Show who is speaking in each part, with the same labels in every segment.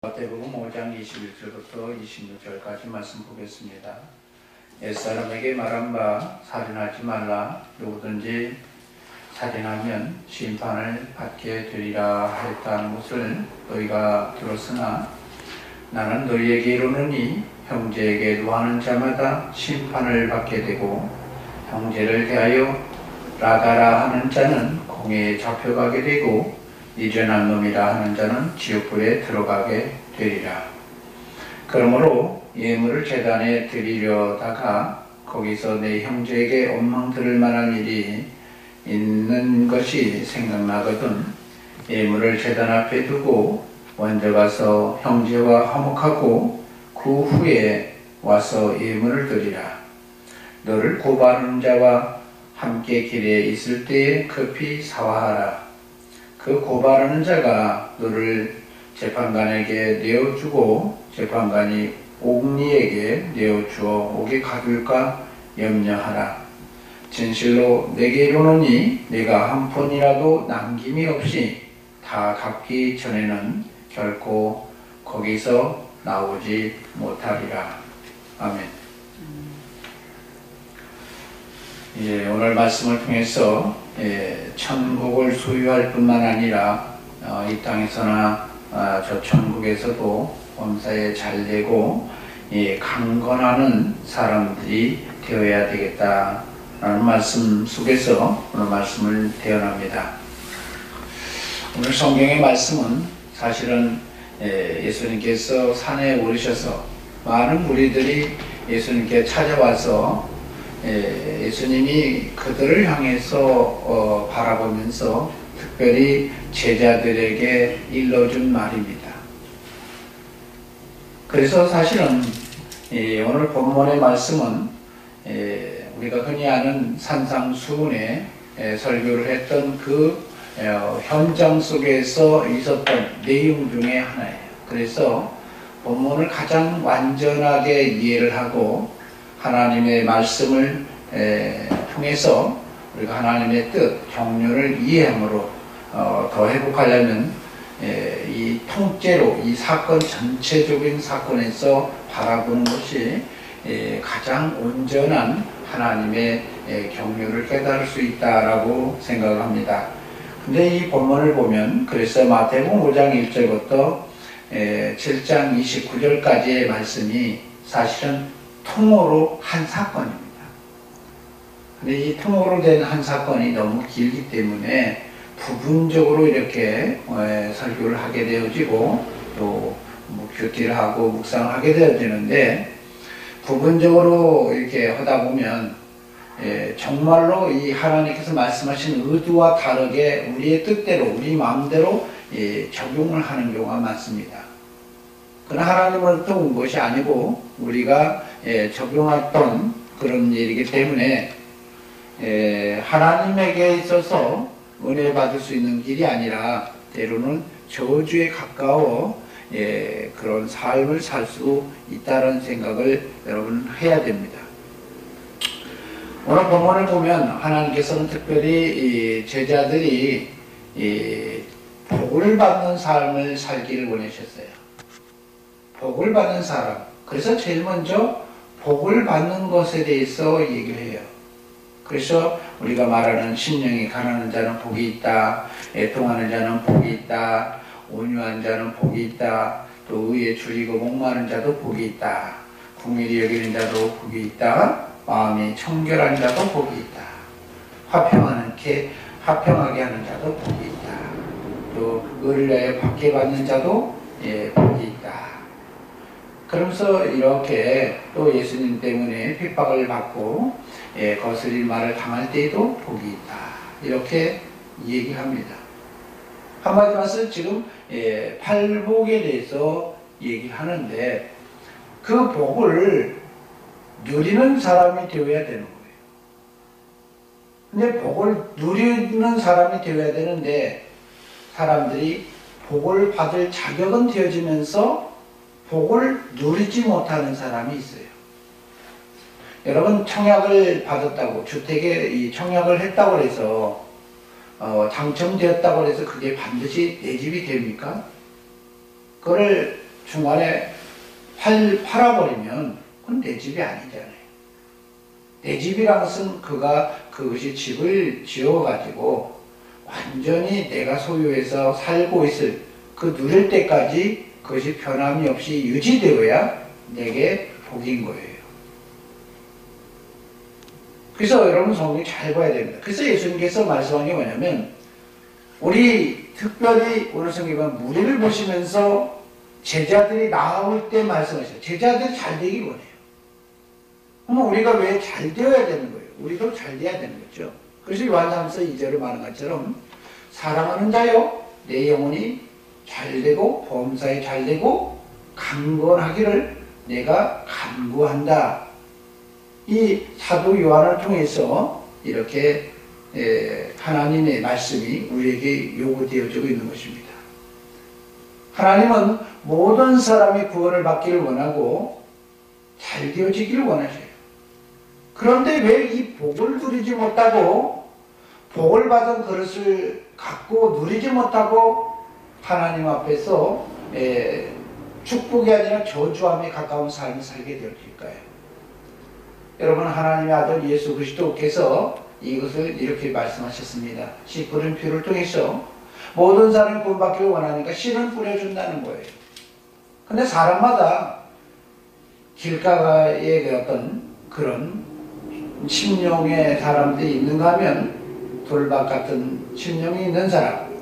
Speaker 1: 마태복음 5장 21절부터 26절까지 말씀 보겠습니다. 옛사람에게 말한 바 살인하지 말라. 누구든지 살인하면 심판을 받게 되리라 하였다는 것을 너희가 들었으나 나는 너희에게 이르노니 형제에게 노하는 자마다 심판을 받게 되고 형제를 대하여 라가라 하는 자는 공회에 잡혀가게 되고 이전한 놈이라 하는 자는 지옥불에 들어가게 되리라. 그러므로 예물을 제단에 드리려다가 거기서 내 형제에게 원망 들을 만한 일이 있는 것이 생각나거든 예물을 제단 앞에 두고 먼저 가서 형제와 화목하고 그 후에 와서 예물을 드리라. 너를 고발하는 자와 함께 길에 있을 때에 급히 사화하라. 그 고발하는 자가 너를 재판관에게 내어주고 재판관이 옥리에게 내어주어 옥에 가둘까 염려하라. 진실로 내게 이르노니 내가 한 푼이라도 남김이 없이 다 갚기 전에는 결코 거기서 나오지 못하리라. 아멘. 오늘 말씀을 통해서 천국을 소유할 뿐만 아니라 이 땅에서나 저 천국에서도 범사에 잘되고 강건하는 사람들이 되어야 되겠다라는 말씀 속에서 오늘 말씀을 대언합니다. 오늘 성경의 말씀은 사실은 예수님께서 산에 오르셔서 많은 무리들이 예수님께 찾아와서 예수님이 그들을 향해서 바라보면서 특별히 제자들에게 일러준 말입니다. 그래서 사실은 오늘 본문의 말씀은 우리가 흔히 아는 산상수훈에 설교를 했던 그 현장 속에서 있었던 내용 중에 하나예요. 그래서 본문을 가장 완전하게 이해를 하고 하나님의 말씀을 통해서 우리가 하나님의 뜻, 경륜을 이해함으로 더 회복하려면 이 통째로 이 사건 전체적인 사건에서 바라보는 것이 가장 온전한 하나님의 경륜을 깨달을 수 있다라고 생각을 합니다. 근데 이 본문을 보면 그래서 마태복음 5장 1절부터 7장 29절까지의 말씀이 사실은 통으로 한 사건입니다. 근데 이 통으로 된 한 사건이 너무 길기 때문에 부분적으로 이렇게 설교를 하게 되어지고 또 큐티를 하고 묵상을 하게 되어지는데 부분적으로 이렇게 하다 보면 정말로 이 하나님께서 말씀하신 의도와 다르게 우리의 뜻대로 우리 마음대로 적용을 하는 경우가 많습니다. 그러나 하나님으로부터 온 것이 아니고 우리가 적용했던 그런 일이기 때문에 하나님에게 있어서 은혜 받을 수 있는 길이 아니라 때로는 저주에 가까워 그런 삶을 살 수 있다는 생각을 여러분 해야 됩니다. 오늘 본문을 보면 하나님께서는 특별히 제자들이 복을 받는 삶을 살기를 원하셨어요. 복을 받는 사람. 그래서 제일 먼저 복을 받는 것에 대해서 얘기를 해요. 그래서 우리가 말하는 심령이 가난한 자는 복이 있다. 애통하는 자는 복이 있다. 온유한 자는 복이 있다. 또 의에 줄이고 목마른 자도 복이 있다. 긍휼히 여기는 자도 복이 있다. 마음이 청결한 자도 복이 있다. 화평하게 하는 자도 복이 있다. 또 의를 위하여 박해받는 자도 복이 있다. 그러면서 이렇게 또 예수님 때문에 핍박을 받고 거스릴 말을 당할 때에도 복이 있다. 이렇게 얘기합니다. 한마디로 해서 지금 팔복에 대해서 얘기를 하는데 그 복을 누리는 사람이 되어야 되는 거예요. 근데 복을 누리는 사람이 되어야 되는데 사람들이 복을 받을 자격은 되어지면서 복을 누리지 못하는 사람이 있어요. 여러분 청약을 받았다고 주택에 이 청약을 했다고 해서 당첨되었다고 해서 그게 반드시 내 집이 됩니까? 그걸 중간에 팔아버리면 그건 내 집이 아니잖아요. 내 집이란 것은 그것이 집을 지어가지고 완전히 내가 소유해서 살고 있을 그 누릴 때까지 그것이 변함이 없이 유지되어야 내게 복인 거예요. 그래서 여러분 성경 잘 봐야 됩니다. 그래서 예수님께서 말씀한 게 뭐냐면 우리 특별히 오늘 성경은 무리를 보시면서 제자들이 나올 때 말씀하셔요. 제자들이 잘 되길 원해요. 그러면 우리가 왜 잘 되어야 되는 거예요? 우리도 잘 돼야 되는 거죠. 그래서 요한삼서 2절에 말한 것처럼 사랑하는 자여 내 영혼이 잘 되고 범사에 잘 되고 강건하기를 내가 간구한다. 이 사도 요한을 통해서 이렇게 하나님의 말씀이 우리에게 요구되어지고 있는 것입니다. 하나님은 모든 사람이 구원을 받기를 원하고 잘 되어지기를 원하셔요. 그런데 왜 이 복을 누리지 못하고 복을 받은 그릇을 갖고 누리지 못하고 하나님 앞에서 축복이 아니라 저주함에 가까운 삶을 살게 되어질까요? 여러분, 하나님의 아들 예수 그리스도께서 이것을 이렇게 말씀하셨습니다. 씨 뿌린 피를 통해서 모든 사람이 구원받기를 원하니까 씨는 뿌려준다는 거예요. 근데 사람마다 길가에 어떤 그런 심령의 사람들이 있는가 하면 돌박 같은 심령이 있는 사람,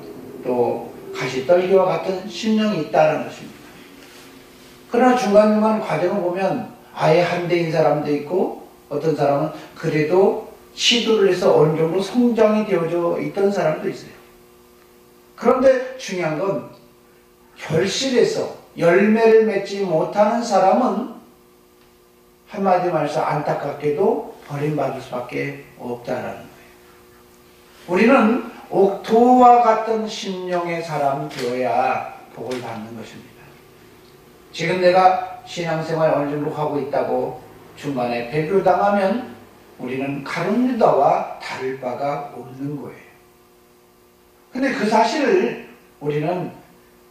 Speaker 1: 또 가시떨기와 같은 심령이 있다는 것입니다. 그러나 중간중간 과정을 보면 아예 한대인 사람도 있고 어떤 사람은 그래도 시도를 해서 어느 정도 성장이 되어져 있던 사람도 있어요. 그런데 중요한 건 결실에서 열매를 맺지 못하는 사람은 한마디로 말해서 안타깝게도 버림받을 수밖에 없다라는 거예요. 우리는 옥토와 같은 심령의 사람 되어야 복을 받는 것입니다. 지금 내가 신앙생활 어느 정도 하고 있다고 중간에 배교당하면 우리는 가룟 유다와 다를 바가 없는 거예요. 근데 그 사실을 우리는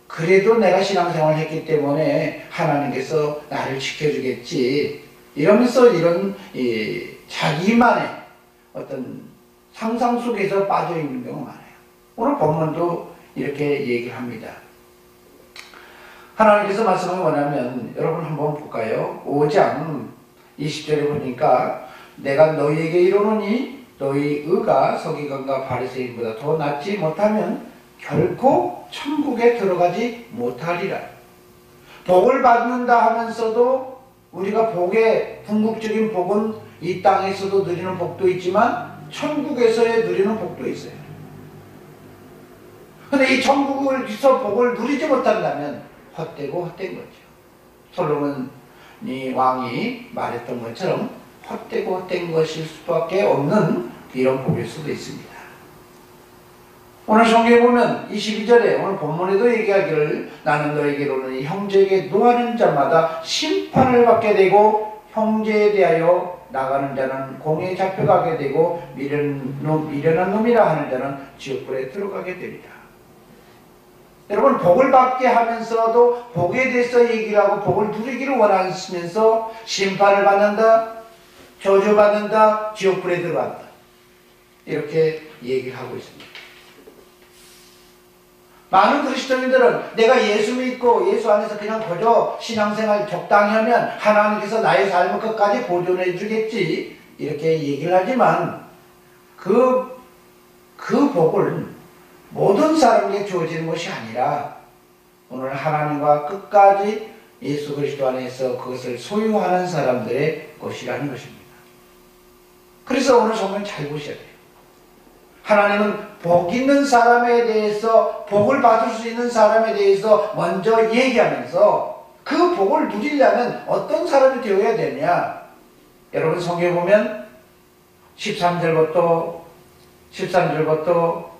Speaker 1: 그래도 내가 신앙생활을 했기 때문에 하나님께서 나를 지켜주겠지 이러면서 이런 자기만의 어떤 상상 속에서 빠져있는 경우가 많아요. 오늘 본문도 이렇게 얘기를 합니다. 하나님께서 말씀을 원하면 여러분 한번 볼까요? 5장 20절에 보니까 내가 너희에게 이르노니 너희 의가 서기관과 바리새인보다 더 낫지 못하면 결코 천국에 들어가지 못하리라. 복을 받는다 하면서도 우리가 복의 궁극적인 복은 이 땅에서도 누리는 복도 있지만 천국에서의 누리는 복도 있어요. 근데 이 천국에서 복을 누리지 못한다면 헛되고 헛된 거죠. 솔로몬이 왕이 말했던 것처럼 헛되고 헛된 것일 수밖에 없는 이런 복일 수도 있습니다. 오늘 성경에 보면 22절에 오늘 본문에도 얘기하기를 나는 너에게로는 형제에게 노하는 자마다 심판을 받게 되고 형제에 대하여 나가는 자는 공에 잡혀가게 되고 미련한 놈이라 하는 자는 지옥불에 들어가게 됩니다. 여러분, 복을 받게 하면서도 복에 대해서 얘기를 하고 복을 누리기를 원하시면서 심판을 받는다, 저주받는다, 지옥불에 들어간다 이렇게 얘기를 하고 있습니다. 많은 그리스도인들은 내가 예수 믿고 예수 안에서 그냥 거저 신앙생활 적당히 하면 하나님께서 나의 삶을 끝까지 보존해 주겠지 이렇게 얘기를 하지만 그 복을 모든 사람에게 주어지는 것이 아니라 오늘 하나님과 끝까지 예수 그리스도 안에서 그것을 소유하는 사람들의 것이라는 것입니다. 그래서 오늘 성경 잘 보셔야 돼요. 하나님은 복 있는 사람에 대해서 복을 받을 수 있는 사람에 대해서 먼저 얘기하면서 그 복을 누리려면 어떤 사람이 되어야 되냐. 여러분 성경에 보면 13절부터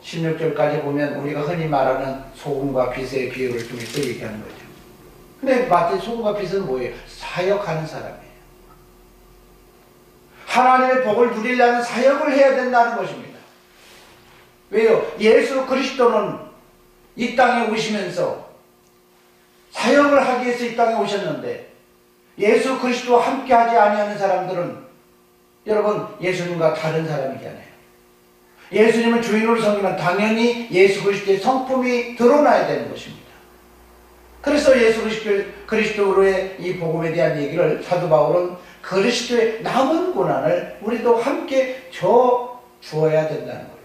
Speaker 1: 16절까지 보면 우리가 흔히 말하는 소금과 빛의 비유를 통해서 얘기하는 거죠. 근데 마치 소금과 빛은 뭐예요? 사역하는 사람이에요. 하나님의 복을 누리려면 사역을 해야 된다는 것입니다. 왜요? 예수 그리스도는 이 땅에 오시면서 사역을 하기 위해서 이 땅에 오셨는데 예수 그리스도와 함께하지 아니하는 사람들은 여러분 예수님과 다른 사람이잖아요. 예수님을 주인으로 섬기면 당연히 예수 그리스도의 성품이 드러나야 되는 것입니다. 그래서 예수 그리스도로의 이 복음에 대한 얘기를 사도 바울은 그리스도의 남은 고난을 우리도 함께 주어야 된다는 거예요.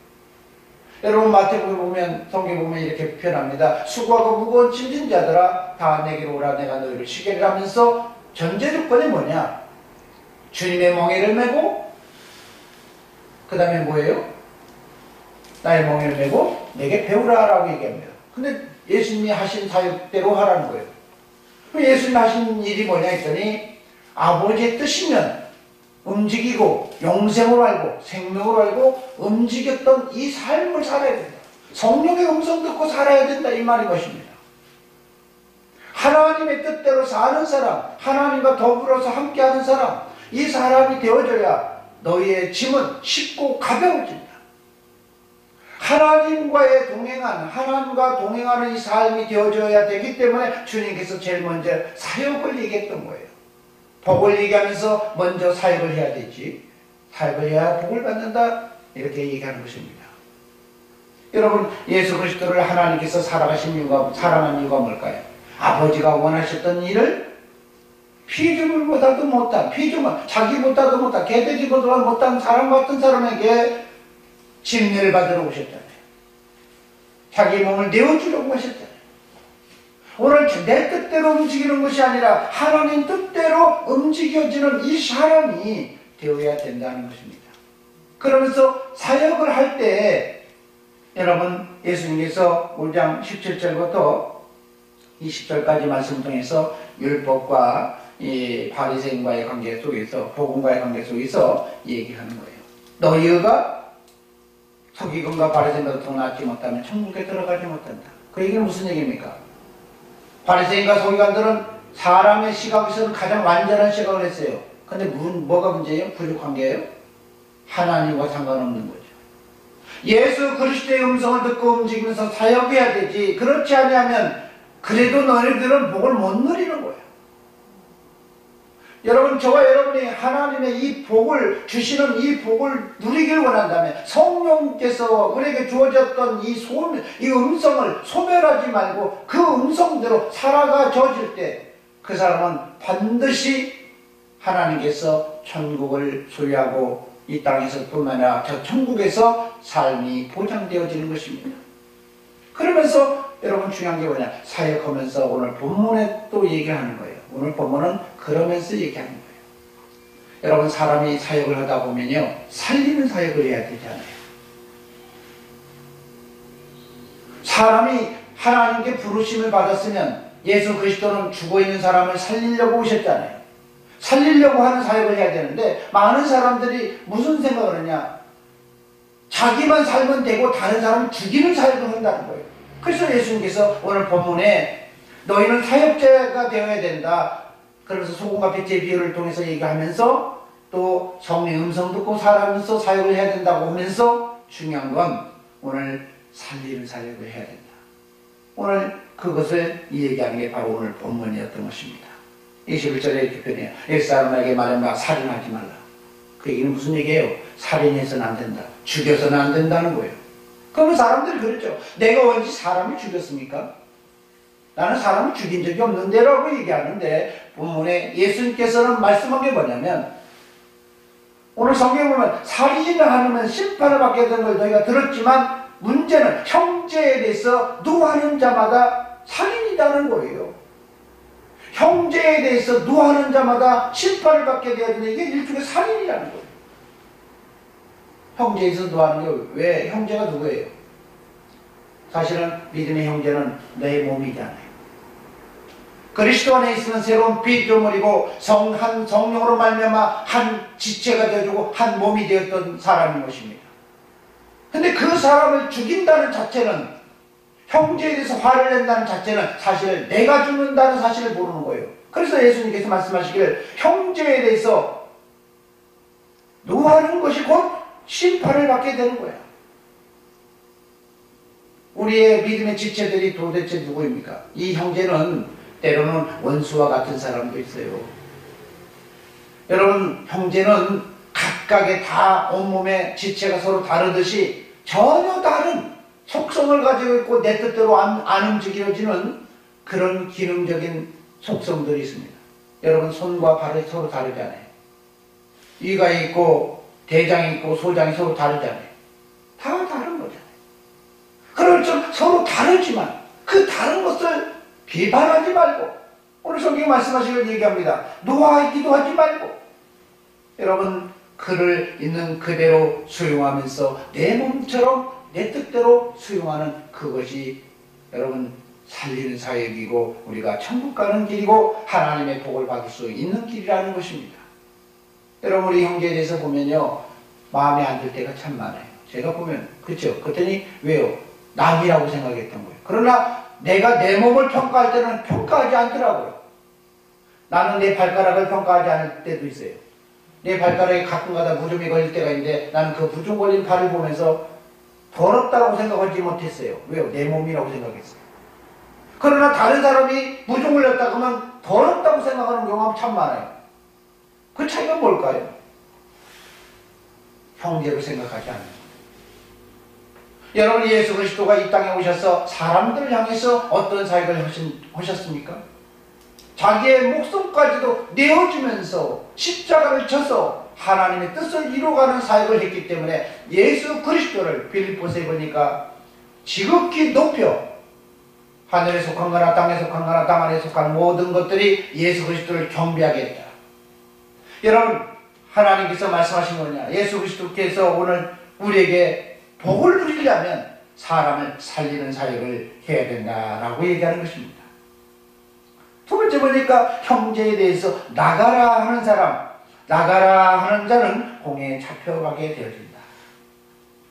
Speaker 1: 여러분 마태복음 보면 성경 보면 이렇게 표현합니다. 수고하고 무거운 짐진 자들아 다 내게로 오라 내가 너희를 쉬게 하면서 전제 조건이 뭐냐? 주님의 멍에를 메고 그 다음에 뭐예요? 나의 멍에를 메고 내게 배우라 라고 얘기합니다. 근데 예수님이 하신 사역대로 하라는 거예요. 예수님이 하신 일이 뭐냐 했더니 아버지의 뜻이면 움직이고 영생으로 알고 생명으로 알고 움직였던 이 삶을 살아야 된다. 성령의 음성 듣고 살아야 된다 이 말인 것입니다. 하나님의 뜻대로 사는 사람, 하나님과 더불어서 함께하는 사람, 이 사람이 되어줘야 너희의 짐은 쉽고 가벼워진다. 하나님과 동행하는 이 삶이 되어줘야 되기 때문에 주님께서 제일 먼저 사역을 얘기했던 거예요. 복을 얘기하면서 먼저 사역을 해야 되지. 사역을 해야 복을 받는다. 이렇게 얘기하는 것입니다. 여러분 예수 그리스도를 하나님께서 사랑하신 이유가 뭘까요? 아버지가 원하셨던 일을 피조물보다도 못한, 자기보다도 못한, 개돼지보다 못한 사람 같은 사람에게 진리를 받으러 오셨잖아요. 자기 몸을 내어주려고 하셨잖아요. 오늘 내 뜻대로 움직이는 것이 아니라 하나님 뜻대로 움직여지는 이 사람이 되어야 된다는 것입니다. 그러면서 사역을 할 때 여러분 예수님께서 5장 17절부터 20절까지 말씀 통해서 율법과 이 바리새인과의 관계 속에서 복음과의 관계 속에서 얘기하는 거예요. 너희가 서기관과 바리새인보다 더 낫지 못하면 천국에 들어가지 못한다. 그 얘기는 무슨 얘기입니까? 바리새인과 서기관들은 사람의 시각에서는 가장 완전한 시각을 했어요. 근데 뭐가 문제예요? 부족관계예요? 하나님과 상관없는 거죠. 예수 그리스도의 음성을 듣고 움직이면서 사역해야 되지. 그렇지 않으면 그래도 너희들은 복을 못 누리는 거예요. 여러분 저와 여러분이 하나님의 이 복을 주시는 이 복을 누리길 원한다면 성령께서 우리에게 주어졌던 이 음성을 소멸하지 말고 그 음성대로 살아가져질 때 그 사람은 반드시 하나님께서 천국을 소유하고 이 땅에서 뿐만 아니라 저 천국에서 삶이 보장되어지는 것입니다. 그러면서 여러분 중요한 게 뭐냐? 사역하면서 오늘 본문에 또 얘기하는 거예요. 오늘 본문은 그러면서 얘기하는 거예요. 여러분 사람이 사역을 하다 보면요 살리는 사역을 해야 되잖아요. 사람이 하나님께 부르심을 받았으면 예수 그리스도는 죽어있는 사람을 살리려고 오셨잖아요. 살리려고 하는 사역을 해야 되는데 많은 사람들이 무슨 생각을 하냐? 자기만 살면 되고 다른 사람을 죽이는 사역을 한다는 거예요. 그래서 예수님께서 오늘 본문에 너희는 사역자가 되어야 된다. 그러면서 소금과 빛의 비유를 통해서 얘기하면서 또 성령의 음성 듣고 살아가면서 사역을 해야 된다고 하면서 중요한 건 오늘 살리는 사역을 해야 된다. 오늘 그것을 얘기하는 게 바로 오늘 본문이었던 것입니다. 21절에 이렇게 표현해요. 옛사람에게 말하면 살인하지 말라. 그 얘기는 무슨 얘기예요? 살인해서는 안 된다. 죽여서는 안 된다는 거예요. 그러면 사람들이 그랬죠. 내가 언제 사람을 죽였습니까? 나는 사람을 죽인 적이 없는데 라고 얘기하는데 본문에 예수님께서는 말씀한 게 뭐냐면 오늘 성경에 보면 살인을 하면 심판을 받게 된 걸 너희가 들었지만 문제는 형제에 대해서 누하는 자마다 살인이라는 거예요. 형제에 대해서 누하는 자마다 심판을 받게 되어지는 이게 일종의 살인이라는 거예요. 형제에서 누하는 게 왜 형제가 누구예요? 사실은 믿음의 형제는 내 몸이잖아요. 그리스도 안에 있으면 새로운 피조물이고 한 성령으로 말미암아 한 지체가 되어주고 한 몸이 되었던 사람인 것입니다. 근데 그 사람을 죽인다는 자체는 형제에 대해서 화를 낸다는 자체는 사실 내가 죽는다는 사실을 모르는 거예요. 그래서 예수님께서 말씀하시기를 형제에 대해서 노하는 것이 곧 심판을 받게 되는 거야. 우리의 믿음의 지체들이 도대체 누구입니까? 이 형제는 때로는 원수와 같은 사람도 있어요. 여러분, 형제는 각각의 다 온몸의 지체가 서로 다르듯이 전혀 다른 속성을 가지고 있고 내 뜻대로 안 움직여지는 그런 기능적인 속성들이 있습니다. 여러분, 손과 발이 서로 다르잖아요. 이가 있고 대장이 있고 소장이 서로 다르잖아요. 다 다른 거잖아요. 그렇죠. 서로 다르지만 그 다른 것을 비판하지 말고, 오늘 성경이 말씀하시길 얘기합니다. 노하기도 하지 말고, 여러분, 그를 있는 그대로 수용하면서 내 몸처럼 내 뜻대로 수용하는 그것이 여러분 살리는 사역이고 우리가 천국 가는 길이고 하나님의 복을 받을 수 있는 길이라는 것입니다. 여러분, 우리 형제에 대해서 보면요, 마음에 안 들 때가 참 많아요. 제가 보면, 그렇죠? 그랬더니 왜요? 남이라고 생각했던 거예요. 그러나 내가 내 몸을 평가할 때는 평가하지 않더라고요. 나는 내 발가락을 평가하지 않을 때도 있어요. 내 발가락에 가끔가다 무좀이 걸릴 때가 있는데 나는 그 무좀 걸린 발을 보면서 더럽다고 생각하지 못했어요. 왜요? 내 몸이라고 생각했어요. 그러나 다른 사람이 무좀 걸렸다 그러면 더럽다고 생각하는 경우가 참 많아요. 그 차이가 뭘까요? 형제로 생각하지 않는 거예요. 여러분, 예수 그리스도가 이 땅에 오셔서 사람들을 향해서 어떤 사역을 하셨습니까? 자기의 목숨까지도 내어주면서 십자가를 져서 하나님의 뜻을 이루어가는 사역을 했기 때문에 예수 그리스도를 빌립보서에 보니까 지극히 높여 하늘에 속한 거나 땅에 속한 거나 땅 안에 속한 모든 것들이 예수 그리스도를 경배하게 했다. 여러분, 하나님께서 말씀하신 거냐? 예수 그리스도께서 오늘 우리에게 복을 누리려면 사람을 살리는 사역을 해야 된다라고 얘기하는 것입니다. 두 번째 보니까 형제에 대해서 나가라 하는 사람, 나가라 하는 자는 공에 잡혀가게 되어진다.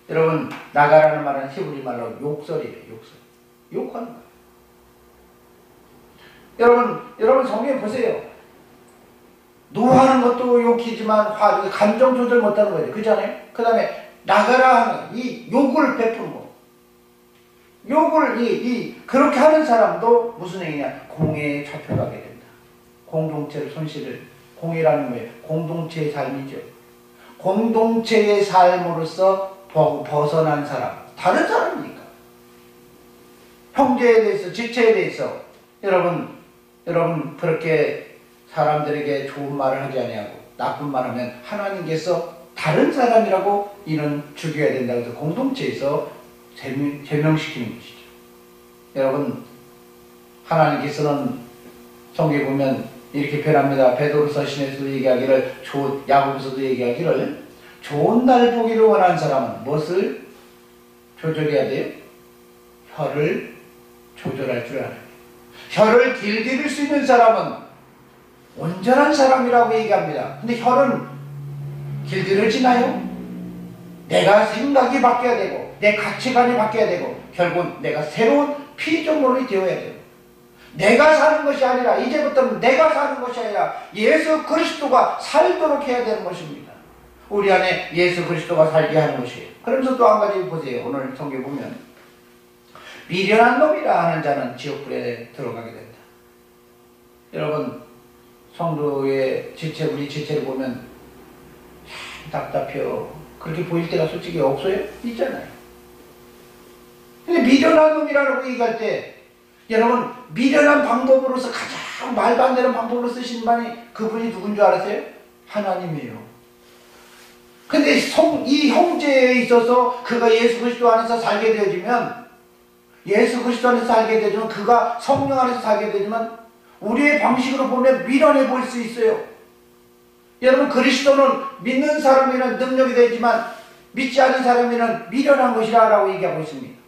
Speaker 1: 여러분, 나가라는 말은 히브리 말로 욕설이에요. 욕설. 욕하는 거예요. 여러분 성경에 보세요. 노하는 것도 욕이지만 감정 조절 못하는 거예요. 그렇잖아요? 그 다음에 나가라 하는 이 욕을 베푸는 거. 욕을 그렇게 하는 사람도 무슨 행위냐? 공에 잡혀가게 된다. 공동체를 손실을, 공이라는 거예요. 공동체의 삶이죠. 공동체의 삶으로서 벗어난 사람, 다른 사람이니까. 형제에 대해서, 지체에 대해서 여러분 그렇게 사람들에게 좋은 말을 하지 아니하고 나쁜 말을 하면 하나님께서 다른 사람이라고 이는 죽여야 된다고 해서 공동체에서 제명시키는 것이죠. 여러분, 하나님께서는 성경에 보면 이렇게 표현합니다. 베드로서 신에서도 얘기하기를, 야고보서도 얘기하기를, 좋은 날 보기를 원하는 사람은 무엇을 조절해야 돼요? 혀를 조절할 줄 알아야 돼요. 혀를 길들일 수 있는 사람은 온전한 사람이라고 얘기합니다. 근데 혀는 길들여지나요? 내가 생각이 바뀌어야 되고 내 가치관이 바뀌어야 되고 결국 내가 새로운 피조물이 되어야 돼요. 내가 사는 것이 아니라, 이제부터는 내가 사는 것이 아니라 예수 그리스도가 살도록 해야 되는 것입니다. 우리 안에 예수 그리스도가 살게 하는 것이에요. 그러면서 또 한 가지 보세요. 오늘 성경 보면 미련한 놈이라 하는 자는 지옥불에 들어가게 된다. 여러분, 성도의 지체, 우리 지체를 보면 답답해요. 그렇게 보일 때가 솔직히 없어요? 있잖아요. 근데 미련한 놈이라고 얘기할 때, 여러분, 미련한 방법으로서 가장 말도 안 되는 방법으로 쓰신 분이 그분이 누군 줄 알았어요? 하나님이에요. 근데 이 형제에 있어서 그가 예수 그리스도 안에서 살게 되어지면, 예수 그리스도 안에서 살게 되지만, 그가 성령 안에서 살게 되지만 우리의 방식으로 보면 미련해 보일 수 있어요. 여러분, 그리스도는 믿는 사람에는 능력이 되지만 믿지 않는 사람에는 미련한 것이라고 얘기하고 있습니다.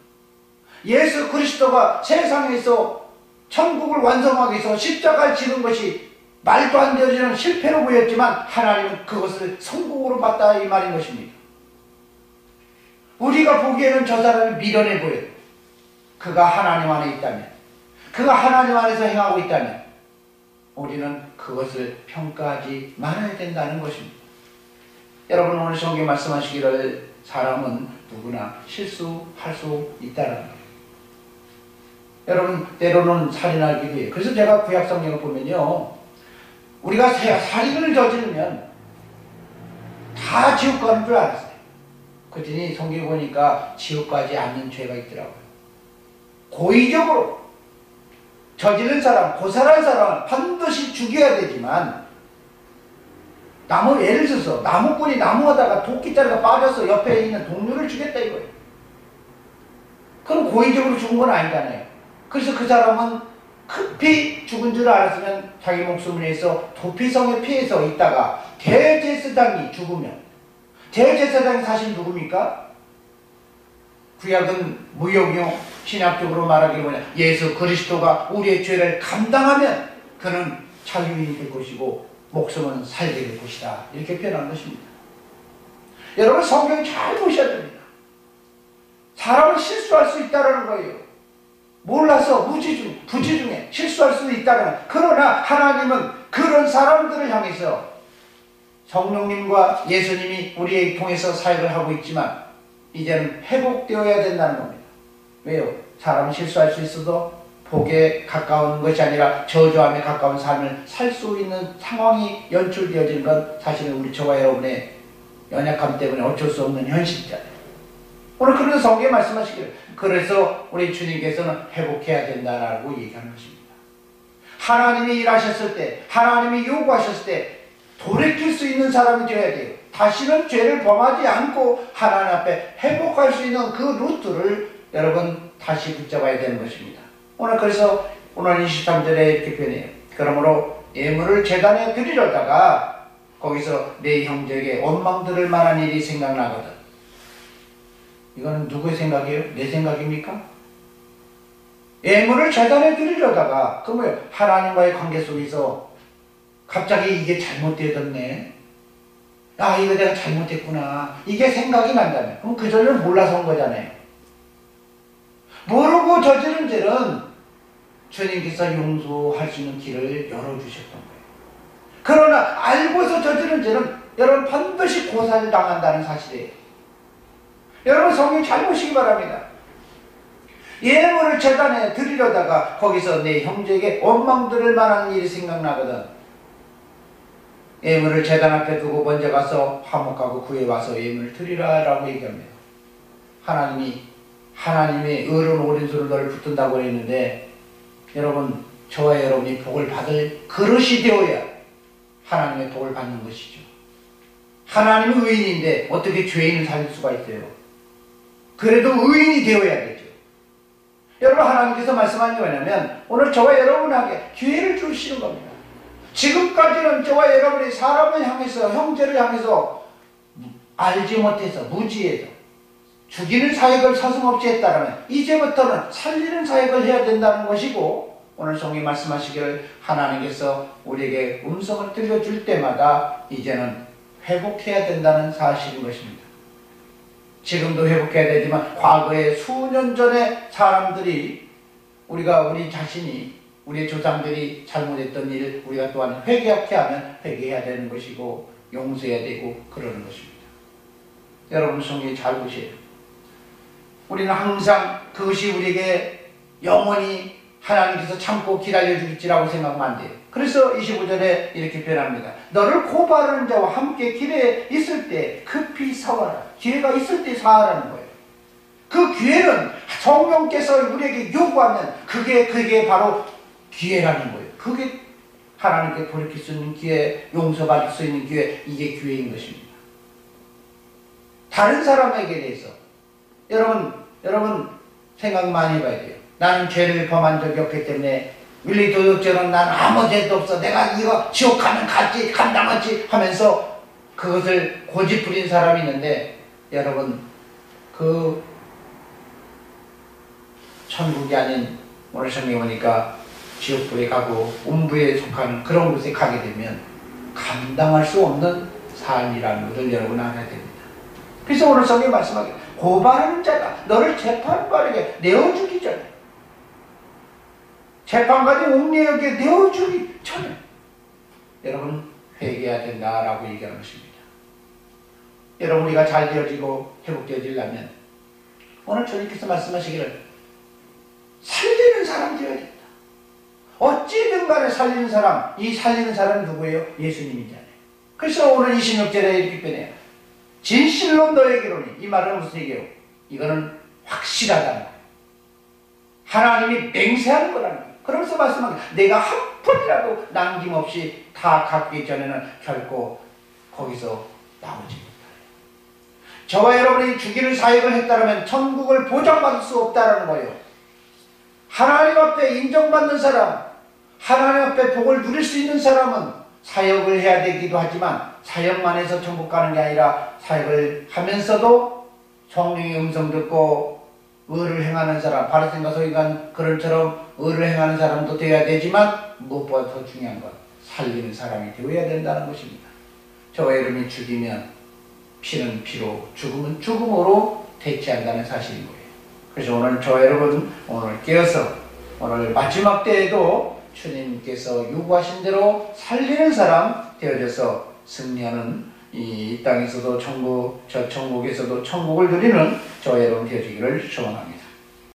Speaker 1: 예수 그리스도가 세상에서 천국을 완성하기 위해서 십자가를 지는 것이 말도 안 되어지는 실패로 보였지만 하나님은 그것을 성공으로 봤다, 이 말인 것입니다. 우리가 보기에는 저 사람이 미련해 보여요. 그가 하나님 안에 있다면, 그가 하나님 안에서 행하고 있다면 우리는 그것을 평가하지 말아야 된다는 것입니다. 여러분, 오늘 성경 말씀하시기를 사람은 누구나 실수할 수 있다는 거예요. 여러분 때로는 살인하기도 해요. 그래서 제가 구약 성경을 보면요, 우리가 살인을 저지르면 다 지옥 가는 줄 알았어요. 그랬더니 성경 보니까 지옥 가지 않는 죄가 있더라고요. 고의적으로 저지른 사람, 고살한 사람은 반드시 죽여야 되지만, 예를 들어서 나무꾼이 나무하다가 도끼자루가 빠져서 옆에 있는 동료를 죽였다 이거예요. 그럼 고의적으로 죽은 건 아니잖아요. 그래서 그 사람은 급히 죽은 줄 알았으면 자기 목숨을 위해서 도피성에 피해서 있다가 대제사장이 죽으면, 대제사장이 사실 누굽니까? 구약은 무역용, 신약적으로 말하기로 뭐냐, 예수 그리스도가 우리의 죄를 감당하면 그는 자유인이 될 것이고 목숨은 살게 될 것이다, 이렇게 표현한 것입니다. 여러분 성경 잘 보셔야 됩니다. 사람은 실수할 수 있다는 거예요. 몰라서 부지 중에 실수할 수도 있다는. 그러나 하나님은 그런 사람들을 향해서 성령님과 예수님이 우리에 통해서 사역을 하고 있지만 이제는 회복되어야 된다는 겁니다. 왜요? 사람은 실수할 수 있어도 복에 가까운 것이 아니라 저주함에 가까운 삶을 살 수 있는 상황이 연출되어지는 건 사실은 우리 저와 여러분의 연약함 때문에 어쩔 수 없는 현실이잖아요. 오늘 그런 성경에 말씀하시기를, 그래서 우리 주님께서는 회복해야 된다라고 얘기하는 것입니다. 하나님이 일하셨을 때, 하나님이 요구하셨을 때 돌이킬 수 있는 사람이 되어야 돼요. 다시는 죄를 범하지 않고 하나님 앞에 회복할 수 있는 그 루트를 여러분 다시 붙잡아야 되는 것입니다. 오늘 그래서 오늘 23절에 이렇게 표현해요. 그러므로 예물을 제단에 드리려다가 거기서 내 형제에게 원망 들을 만한 일이 생각나거든. 이거는 누구의 생각이에요? 내 생각입니까? 예물을 제단에 드리려다가, 그 뭐예요? 하나님과의 관계 속에서 갑자기 이게 잘못되었네. 아, 이거 내가 잘못했구나. 이게 생각이 난다면, 그럼 그 죄를 몰라서 온 거잖아요. 모르고 저지른 죄는 주님께서 용서할 수 있는 길을 열어주셨던 거예요. 그러나 알고서 저지른 죄는 여러분 반드시 고사를 당한다는 사실이에요. 여러분 성경 잘 보시기 바랍니다. 예물을 제단에 드리려다가 거기서 내 형제에게 원망 들을 만한 일이 생각나거든. 예물을 제단 앞에 두고 먼저 가서 화목하고 구해와서 예물을 드리라 라고 얘기합니다. 하나님의 의로운 오른손을 너를 붙든다고 했는데, 여러분 저와 여러분이 복을 받을 그릇이 되어야 하나님의 복을 받는 것이죠. 하나님은 의인인데 어떻게 죄인을 살릴 수가 있어요? 그래도 의인이 되어야 되죠. 여러분 하나님께서 말씀하는 게 뭐냐면, 오늘 저와 여러분에게 기회를 주시는 겁니다. 지금까지는 저와 여러분이 사람을 향해서, 형제를 향해서 알지 못해서 무지해서 죽이는 사역을 서슴없이 했다면 이제부터는 살리는 사역을 해야 된다는 것이고, 오늘 성경이 말씀하시기를 하나님께서 우리에게 음성을 들려줄 때마다 이제는 회복해야 된다는 사실인 것입니다. 지금도 회복해야 되지만 과거에 수년 전에 사람들이, 우리 자신이, 우리의 조상들이 잘못했던 일을 우리가 또한 회개하게 하면 회개해야 되는 것이고 용서해야 되고 그러는 것입니다. 여러분 성경이 잘 보세요. 우리는 항상 그것이 우리에게 영원히 하나님께서 참고 기다려주겠지라고 생각하면 안 돼요. 그래서 25절에 이렇게 표현합니다. 너를 고발하는 자와 함께 길에 있을 때 급히 사와라. 기회가 있을 때 사하라는 거예요. 그 기회는 성령께서 우리에게 요구하면 그게 바로 기회라는 거예요. 그게 하나님께 돌이킬 수 있는 기회, 용서받을 수 있는 기회, 이게 기회인 것입니다. 다른 사람에게 대해서 여러분 생각 많이 해봐야 돼요. 나는 죄를 범한 적이 없기 때문에 윤리도덕죄는 난 아무 죄도 없어. 내가 이거 지옥 가면 갔지, 감당하지 하면서 그것을 고집부린 사람이 있는데, 여러분 그 천국이 아닌 오늘 성경에 보니까 지옥불에 가고 음부에 속하는 그런 곳에 가게 되면 감당할 수 없는 삶이라는 것을 여러분 알아야 됩니다. 그래서 오늘 성경에 말씀하기를 고발하는 자가 너를 재판관에게 내어주기 전에, 재판관이 옥내에게 내어주기 전에 여러분 회개해야 된다라고 얘기하는 것입니다. 여러분 우리가 잘 되어지고 회복되어지려면 오늘 주님께서 말씀하시기를 살리는 사람 되어야 된다. 어찌든 간에 살리는 사람, 이 살리는 사람은 누구예요? 예수님이잖아요. 그래서 오늘 26절에 이렇게 표현해요. 진실로 너에게로니. 이 말은 무슨 얘기예요? 이거는 확실하다는 거예요. 하나님이 맹세하는 거라는 거예요. 그러면서 말씀하는 거예요. 내가 한 푼이라도 남김없이 다 갚기 전에는 결코 거기서 나오지 못해요. 저와 여러분이 죽이는 사역을 했다면 천국을 보장받을 수 없다는 거예요. 하나님 앞에 인정받는 사람, 하나님 앞에 복을 누릴 수 있는 사람은 사역을 해야 되기도 하지만 사역만 해서 천국 가는 게 아니라 사역을 하면서도 성령의 음성 듣고 의를 행하는 사람, 바리새인과 서기관 그런처럼 의를 행하는 사람도 되어야 되지만 무엇보다 더 중요한 건 살리는 사람이 되어야 된다는 것입니다. 저와 여러분이 죽이면 피는 피로, 죽음은 죽음으로 대체한다는 사실인 거예요. 그래서 오늘 저와 여러분 오늘 깨어서 오늘 마지막 때에도 주님께서 요구하신 대로 살리는 사람 되어져서 승리하는 이 땅에서도 천국, 저 천국에서도 천국을 누리는 저와 여러분 되어지기를 소원합니다.